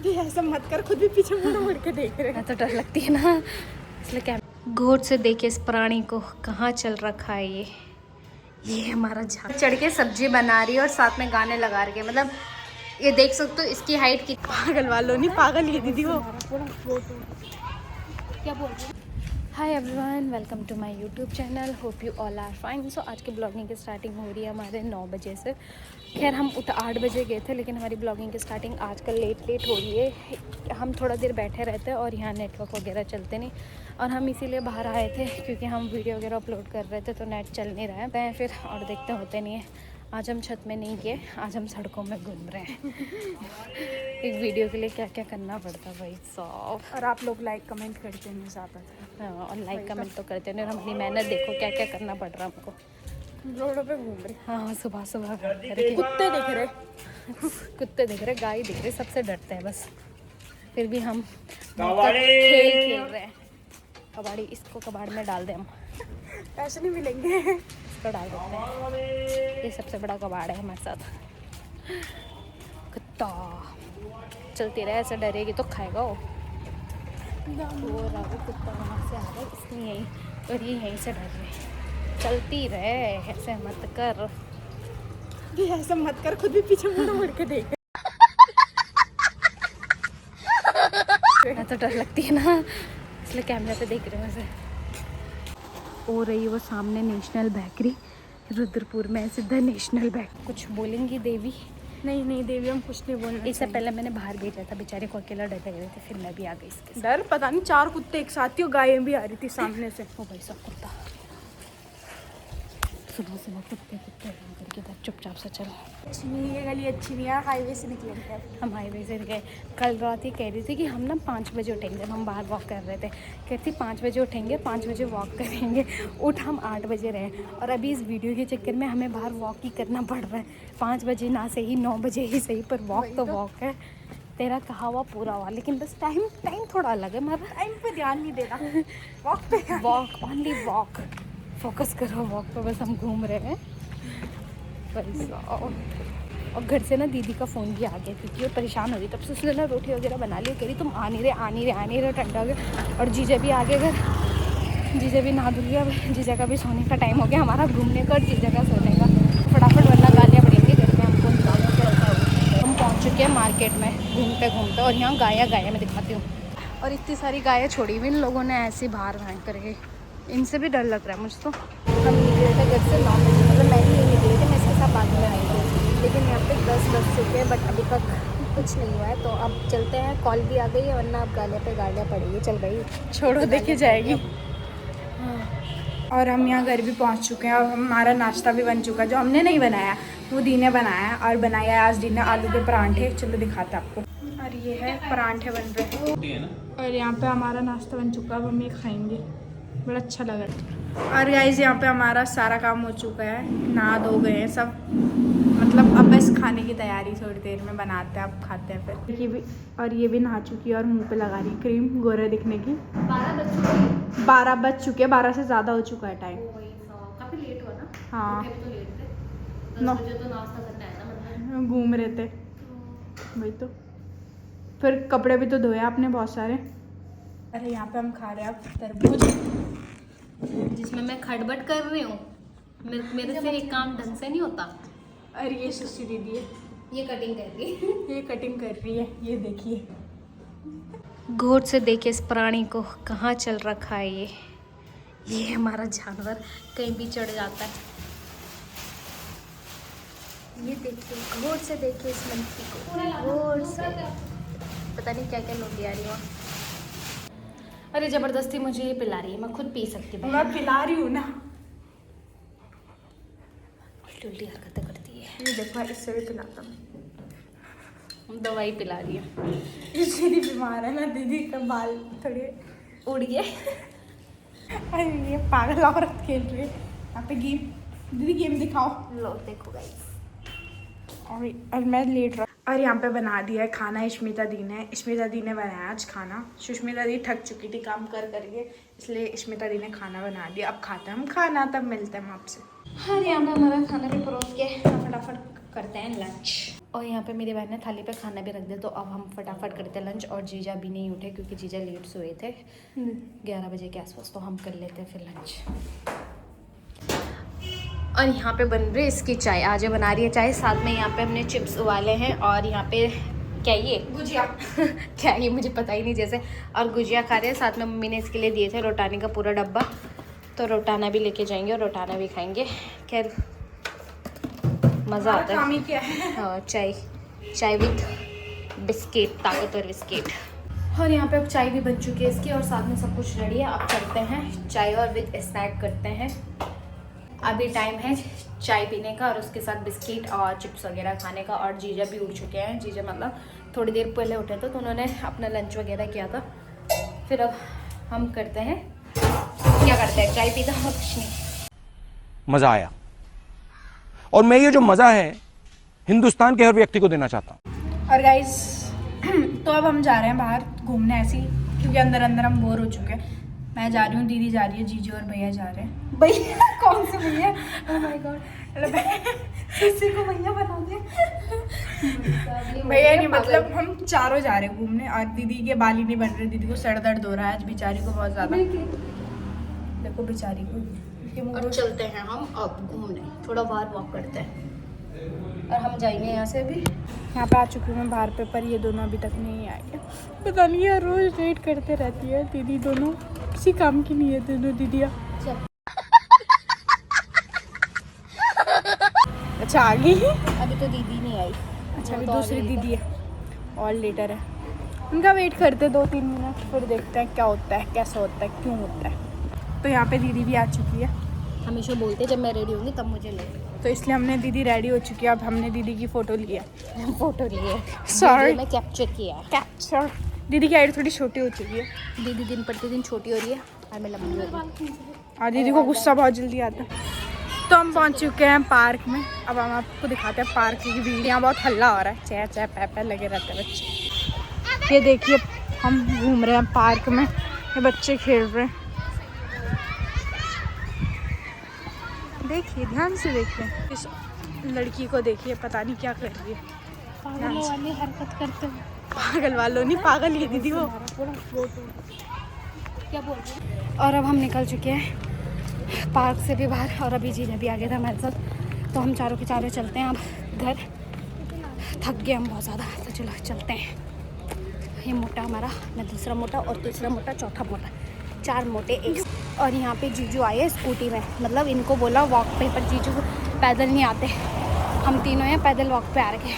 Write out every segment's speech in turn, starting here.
भी ऐसा मत कर, खुद भी पीछे मुड़ के देख रहे हैं। तो डर लगती है ना, इसलिए क्या गौर से देखे इस प्राणी को, कहाँ चल रखा है ये हमारा झाड़ चढ़ के सब्जी बना रही है और साथ में गाने लगा रही है। मतलब ये देख सकते हो इसकी हाइट की। पागल वालों नहीं, पागल ये दीदी वो क्या बोल रही है। Hi everyone, welcome to my YouTube channel, hope you all are fine. So आज की ब्लॉगिंग की स्टार्टिंग हो रही है हमारे 9 बजे से। खैर हम 8 बजे गए थे, लेकिन हमारी ब्लॉगिंग की स्टार्टिंग आजकल लेट हो रही है। हम थोड़ा देर बैठे रहते हैं और यहाँ नेटवर्क वगैरह चलते नहीं, और हम इसीलिए बाहर आए थे क्योंकि हम वीडियो वगैरह अपलोड कर रहे थे तो नेट चल नहीं रहा है फिर, और देखते होते नहीं है। आज हम छत में नहीं गए, आज हम सड़कों में घूम रहे हैं। एक वीडियो के लिए क्या क्या करना पड़ता भाई साहब। और आप लोग लाइक कमेंट करते नहीं ज़्यादा। हाँ, और लाइक कमेंट तो करते नहीं, और हमारी मेहनत देखो क्या क्या करना पड़ रहा है हमको। रोडों पे घूम रहे, हाँ सुबह सुबह कुत्ते दिख रहे, कुत्ते दिख रहे, गाय दिख रहे, सबसे डरते हैं बस। फिर भी हम खेल रहे हैं। कबाड़ी, इसको कबाड़ में डाल दें हम, पैसे नहीं मिलेंगे। इसको डाल देते हैं। ये सबसे बड़ा कबाड़ है हमारे साथ। कुत्ता चलती रहे, ऐसे डरेगी तो खाएगा वो। कुत्ता वहाँ से आ रहा है, इसलिए यहीं, और ये यहीं से डर रहे। चलती रहे, ऐसे मत कर, भी ऐसा मत कर, खुद भी पीछे मुड़ के देख। मैं तो डर लगती है ना, इसलिए कैमरे पे देख रहे हैं वैसे। हो रही है वो सामने नेशनल बेकरी, रुद्रपुर में सीधा नेशनल बेकरी। कुछ बोलेंगी देवी? नहीं देवी, हम कुछ नहीं बोलना। इससे पहले मैंने बाहर भेजा था, बेचारे को अकेला डर लग रहे थे, फिर मैं भी आ गई इसके साथ। डर पता नहीं, 4 कुत्ते एक साथ थी और गायें भी आ रही थी सामने से। ओ भाई सब कुत्ता, सुबह सुबह कुत्ते करके इधर चुपचाप से चलो। अच्छी नहीं, ये गली अच्छी नहीं है, हाईवे से निकले थे हम हाईवे से गए। कल रात ही कह रही थी कि हम ना 5 बजे उठेंगे, हम बाहर वॉक कर रहे थे। कहती 5 बजे उठेंगे, 5 बजे वॉक करेंगे। उठ हम 8 बजे रहे, और अभी इस वीडियो के चक्कर में हमें बाहर वॉक ही करना पड़ रहा है। 5 बजे ना सही, 9 बजे ही सही, पर वॉक तो वॉक है। तेरा कहा हुआ पूरा हुआ, लेकिन बस टाइम थोड़ा अलग है हमारा। टाइम पे ध्यान नहीं देना, वॉक पे वॉक, ओनली वॉक, फोकस करो वॉक पे, बस हम घूम रहे हैं। और घर से ना दीदी का फ़ोन भी आ गया क्योंकि वो परेशान हो रही, तब से उसने ना रोटी वगैरह बना ली। कह रही तुम आ नहीं रहे, ठंडा हो गया। और जीजा भी आ गए घर, जीजा भी नहा धुल गया। जीजा का भी सोने का टाइम हो गया, हमारा घूमने का और जीजा का सोने का। फटाफट वरना गालियाँ पड़ेंगी घर में हमको। हम पहुँच चुके हैं मार्केट में घूमते, और यहाँ गाया मैं दिखाती हूँ। और इतनी सारी गायें छोड़ी हुई इन लोगों ने ऐसे बाहर भैंक करके, इनसे भी डर लग रहा है मुझे तो। हम निकले थे घर से 9 बजे, मतलब मैं ही निकली थी, मैं इसके साथ बाद में आई थी। लेकिन यहाँ पे 10 बज चुके हैं, बट अभी तक कुछ नहीं हुआ है। तो अब चलते हैं, कॉल भी आ गई है, वरना अब गालियाँ पड़ेगी। चल भाई छोड़ो, देखी जाएगी। और हम यहाँ घर भी पहुँच चुके हैं, और हमारा नाश्ता भी बन चुका है। जो हमने नहीं बनाया वो दी ने बनाया, और बनाया है आज दी ने आलू के परांठे। चलो दिखाते आपको। और ये है परांठे बन रहे हैं, और यहाँ पे हमारा नाश्ता बन चुका है, अब हम ये खाएंगे, बड़ा अच्छा लग रहा है। और गाइस यहाँ पे हमारा सारा काम हो चुका है, नहा धो गए हैं सब, मतलब अब बस खाने की तैयारी, थोड़ी देर में बनाते हैं, अब खाते हैं फिर। ये भी, और ये भी नहा चुकी है और मुंह पे लगा रही क्रीम गोरे दिखने की। 12 बज चुके हैं, 12 से ज़्यादा हो चुका है टाइम। काफ़ी लेट हुआ ना। हाँ, तो लेट थे, 9 बजे तो नाश्ता करने आया था, मतलब घूम रहे थे वही तो। फिर कपड़े भी तो धोए आपने बहुत सारे। अरे यहाँ पे हम खा रहे हैं अब तरबूज, जिसमें मैं खटबट कर रही हूँ। मेरे से एक काम ढंग से नहीं होता। अरे ये सुस्सी दीदी है, ये कटिंग कर रही ये कटिंग कर रही है, ये देखिए। गौर से देखे इस प्राणी को, कहाँ चल रखा है ये हमारा जानवर कहीं भी चढ़ जाता है। ये देखिए, गौर से देखिए इस मंकी को, गौर से। पता नहीं क्या क्या लोग आ रही हो। अरे जबरदस्ती मुझे ये पिला रही है, मैं खुद पी सकती हूँ। मैं पिला रही हूँ ना। उल्टी हरकतें करती है। ये देखो, इससे भी पिलाता हूँ। दवाई पिला रही है। ये दीदी बीमार है ना, दीदी का बाल थोड़े उड़ गए। अरे ये पागल औरत खेल रही है यहाँ पे गेम। दीदी गेम दिखाओ। लो देखो गाइस। और मैं लेट रहा। और यहाँ पे बना दिया है खाना स्मिता दी ने। स्मिता दी ने बनाया आज खाना। सुष्मिता दी थक चुकी थी काम कर करके, इसलिए स्मिता दी ने खाना बना दिया। अब खाते हैं हम खाना, तब मिलते हैं हम आपसे। हाँ, यहाँ पे हमारा खाना भी परोस के फटाफट करते हैं लंच। और यहाँ पे मेरी बहन ने थाली पे खाना भी रख दिया, तो अब हम फटाफट करते हैं लंच। और जीजा भी नहीं उठे क्योंकि जीजा लेट सोए थे 11 बजे के आसपास, तो हम कर लेते हैं फिर लंच। और यहाँ पे बन रही है इसकी चाय, आज बना रही है चाय। साथ में यहाँ पे हमने चिप्स उबाले हैं और यहाँ पे क्या ये गुजिया क्या ये मुझे पता ही नहीं जैसे, और गुजिया खा रहे हैं। साथ में मम्मी ने इसके लिए दिए थे रोटाने का पूरा डब्बा, तो रोटाना भी लेके जाएंगे और रोटाना भी खाएंगे। खैर मज़ा आता है। हाँ, चाय विद बिस्किट, ताकतवर बिस्किट। और यहाँ पे अब चाय भी बन चुकी है इसकी और साथ में सब कुछ रेडी है। अब करते हैं चाय और विद स्नैक करते हैं। अभी टाइम है चाय पीने का और उसके साथ बिस्किट और चिप्स वगैरह खाने का। और जीजा भी उठ चुके हैं। जीजा मतलब थोड़ी देर पहले उठे थे, तो उन्होंने अपना लंच वगैरह किया था। फिर अब हम करते हैं, क्या करते हैं, चाय पीता और कुछ नहीं। मजा आया और मैं ये जो मजा है हिंदुस्तान के हर व्यक्ति को देना चाहता हूँ। और गाइस तो अब हम जा रहे हैं बाहर घूमने ऐसे ही, क्योंकि अंदर अंदर हम बोर हो चुके हैं। मैं जा रही हूँ, दीदी जा रही है, जीजू और भैया जा रहे हैं। भैया कौन से भैया? ओह माय गॉड, किसी को भैया बना दिया। भैया नहीं, मतलब हम चारों जा रहे हैं घूमने। और दीदी के बाल ही नहीं बन रहे, दीदी को सर दर्द हो रहा है आज बेचारी को बहुत ज़्यादा। देखो बेचारी को। और चलते हैं हम अब घूमने, थोड़ा बाहर वॉक करते हैं और हम जाएंगे यहाँ से। अभी यहाँ पे आ चुकी हूँ मैं बाहर पे, पर ये दोनों अभी तक नहीं आए हैं। पता नहीं यार, रोज वेट करते रहती है दीदी। दोनों किसी काम की नहीं है दोनों दीदियाँ। अच्छा आ गई? अभी तो दीदी नहीं आई। अच्छा अभी दूसरी दीदी है और लेटर है, उनका वेट करते 2-3 मिनट, फिर देखते हैं क्या होता है, कैसा होता है, क्यों होता है। तो यहाँ पे दीदी भी आ चुकी है। हमेशा बोलते जब मैं रेडी होंगी तब मुझे ले, तो इसलिए हमने दीदी रेडी हो चुकी है। अब हमने दीदी की फ़ोटो ली है, फोटो लिए, सॉरी मैं कैप्चर किया है। कैप्चर। दीदी की हाइट थोड़ी छोटी हो चुकी है। दीदी दिन प्रतिदिन छोटी हो रही है और मैं लंबी हो रही हूँ। और दीदी को गुस्सा बहुत जल्दी आता है। तो हम पहुंच चुके हैं पार्क में। अब हम आपको दिखाते हैं पार्क की भीड़। यहाँ बहुत हल्ला हो रहा है, चह चह पै पै लगे रहते हैं बच्चे। ये देखिए हम घूम रहे हैं पार्क में, ये बच्चे खेल रहे हैं। देखिए ध्यान से देखिए, इस लड़की को देखिए, पता नहीं क्या कर रही है। पागल वाली हरकत करते हैं। पागल वालों नहीं, पागल है दीदी वो। क्या बोल रही? और अब हम निकल चुके हैं पार्क से भी बाहर, और अभी जीजा भी आ गया था हमारे साथ। तो हम चारों के चारों चलते हैं अब घर। थक गए हम बहुत ज़्यादा, तो चलो चलते हैं। ये मोटा हमारा, मैं दूसरा मोटा और तीसरा मोटा, चौथा मोटा, 4 मोटे एक। और यहाँ पे जीजू आए स्कूटी में, मतलब इनको बोला वॉक पे, पर जीजू पैदल नहीं आते। हम तीनों हैं पैदल वॉक पे आ रखे।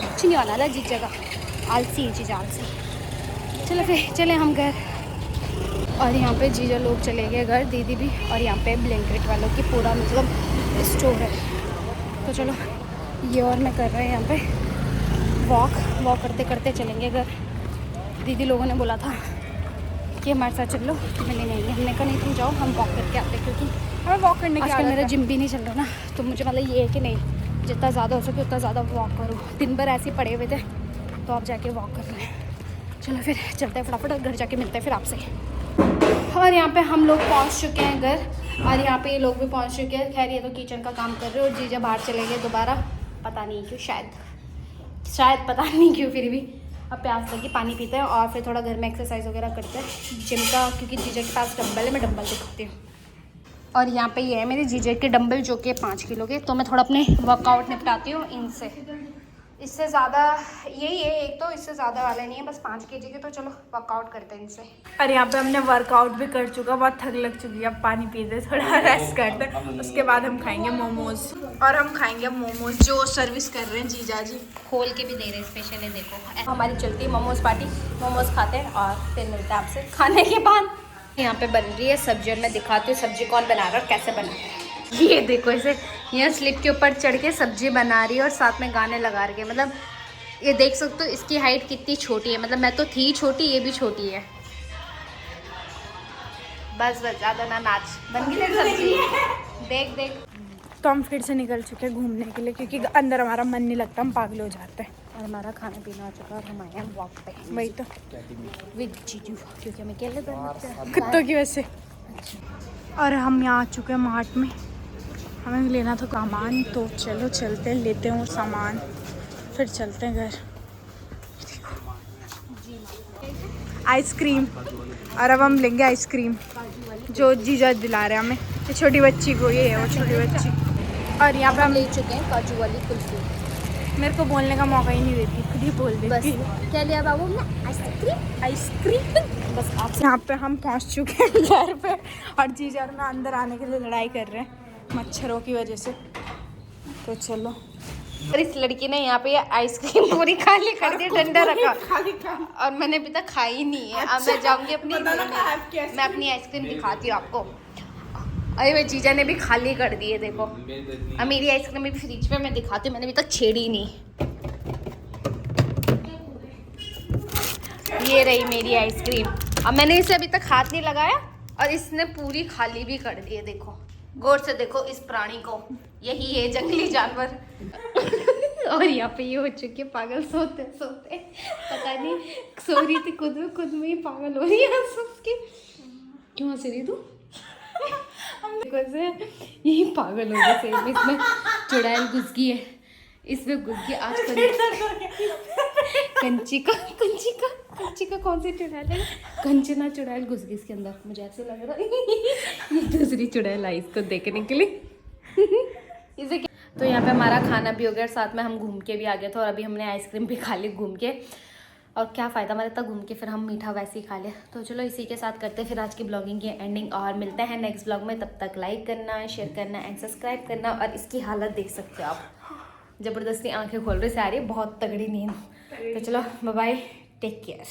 कुछ नहीं होना था जीजा का, आलसी है जीजा आलसी। चलो फिर चले हम घर। और यहाँ पे जीजा लोग चले गए घर, दीदी भी। और यहाँ पे ब्लैंकेट वालों की पूरा मतलब स्टोर है। तो चलो ये और मैं कर रहे हैं यहाँ पे वॉक करते करते चलेंगे घर। दीदी लोगों ने बोला था कि हमारे साथ चल लो, मैंने नहीं, हमने कहा नहीं तुम जाओ, हम वॉक करके आते, क्योंकि हमें वॉक करने की आजकल मेरा जिम भी नहीं चल रहा ना, तो मुझे मतलब ये है कि नहीं, जितना ज़्यादा हो सके उतना ज़्यादा वॉक करो। दिन भर ऐसे ही पड़े हुए थे, तो आप जाके वॉक कर रहे हैं। चलो फिर चलते हैं फटाफट, और घर जाके मिलते हैं फिर आपसे। और यहाँ पे हम लोग पहुँच चुके हैं घर, और यहाँ पे ये लोग भी पहुँच चुके हैं। खैर ये तो किचन का काम कर रहे हैं, और जीजा बाहर चले गए दोबारा, पता नहीं क्यों, शायद पता नहीं क्यों। फिर भी अब प्यास लगी, पानी पीते हैं और फिर थोड़ा घर में एक्सरसाइज वगैरह करते हैं जिम का, क्योंकि जीजा के पास डंबल है, मैं डंबल दिखाती हूँ। और यहाँ पे ये है मेरे जीजा के डंबल, जो कि 5 किलो के। तो मैं थोड़ा अपने वर्कआउट निपटाती हूँ इनसे। इससे ज़्यादा यही है एक, तो इससे ज़्यादा वाला नहीं है, बस 5 kg के। तो चलो वर्कआउट करते हैं इनसे। और यहाँ पे हमने वर्कआउट भी कर चुका, बहुत थक लग चुकी है। अब पानी पीते, थोड़ा रेस्ट करते हैं, उसके बाद हम खाएंगे मोमोज। और हम खाएंगे मोमोज जो सर्विस कर रहे हैं जीजा जी, खोल के भी दे रहे हैं स्पेशल है। देखो हमारी चलती है मोमोज पार्टी, मोमोज खाते हैं और फिर मिलते हैं आपसे खाने के बाद। यहाँ पे बन रही है सब्जी, और मैं दिखाती हूँ सब्जी कौन बना रहा है और कैसे बना रहा है। ये देखो, इसे यहाँ स्लिप के ऊपर चढ़ के सब्जी बना रही है और साथ में गाने लगा रही है। मतलब ये देख सकते हो इसकी हाइट कितनी छोटी है, मतलब मैं तो थी छोटी, ये भी छोटी है। बस ज़्यादा ना नाच, बन गई सब्जी। देख तो हम फिर से निकल चुके हैं घूमने के लिए, क्योंकि अंदर हमारा मन नहीं लगता, हम पागल हो जाते हैं। और हमारा खाना पीना आ चुका है, और हम आए हैं वॉक पे। वही तो विद जीजू, क्योंकि हमें अकेले कुत्तों की वजह से। और हम यहाँ आ चुके हैं मार्ट में, हमें लेना था सामान, तो चलो चलते हैं, लेते हैं वो सामान, फिर चलते हैं घर। आइसक्रीम, और अब हम लेंगे आइसक्रीम जो जीजा दिला रहे हैं हमें। ये छोटी बच्ची को, ये है वो छोटी बच्ची। और यहाँ पे हम ले चुके हैं काजू वाली कुल्फी। मेरे को बोलने का मौका ही नहीं देती, खुद ही बोल बस देती। क्या लिया बाबू ने? आइसक्रीम। आइसक्रीम। बस आप यहाँ पे हम पहुँच चुके हैं घर पे, और जीजा और मैं अंदर आने के लिए लड़ाई कर रहे हैं मच्छरों की वजह से। तो चलो। और इस लड़की ने यहाँ पे आइसक्रीम पूरी खाली कर दी, ठंडा रखा, और मैंने अभी तक खाई ही नहीं है। अब मैं जाऊंगी अपनी, मैं अपनी आइसक्रीम दिखाती हूँ आपको। अरे भाई जीजा ने भी खाली कर दी है, देखो। अब मेरी आइसक्रीम भी फ्रिज में मैं दिखाती हूँ, मैंने अभी तक छेड़ी नहीं। ये रही मेरी आइसक्रीम। अब मैंने इसे अभी तक हाथ नहीं लगाया, और इसने पूरी खाली भी कर दी है, देखो। गौर से देखो इस प्राणी को, यही है जंगली जानवर। और यहाँ पे ये हो चुकी है पागल, सोते सोते पता नहीं सो रही थी, खुद में ही पागल हो रही है सबके। क्यों हंस रही तू? यही पागल हो गई सेम। इसमें चुड़ैल घुस गई है, इसमें घुस गई आज कंची का कौन सी चुड़ैल है? कंचना चुड़ैल घुस गई इसके अंदर, मुझे ऐसे लग रहा है। ये दूसरी चुड़ैल आई इसको देखने के लिए। इसे तो यहाँ पे हमारा खाना भी हो गया, और साथ में हम घूम के भी आ गए थे, और अभी हमने आइसक्रीम भी खा ली घूम के। और क्या फ़ायदा हमारे तक घूम के, फिर हम मीठा वैसे ही खा लिया। तो चलो इसी के साथ करते हैं फिर आज की ब्लॉगिंग की एंडिंग, और मिलते हैं नेक्स्ट ब्लॉग में। तब तक लाइक करना, शेयर करना एंड सब्सक्राइब करना। और इसकी हालत देख सकते हो आप, ज़बरदस्ती आंखें खोल रहे से आ रही है, बहुत तगड़ी नींद। तो चलो बाय बाय, टेक केयर।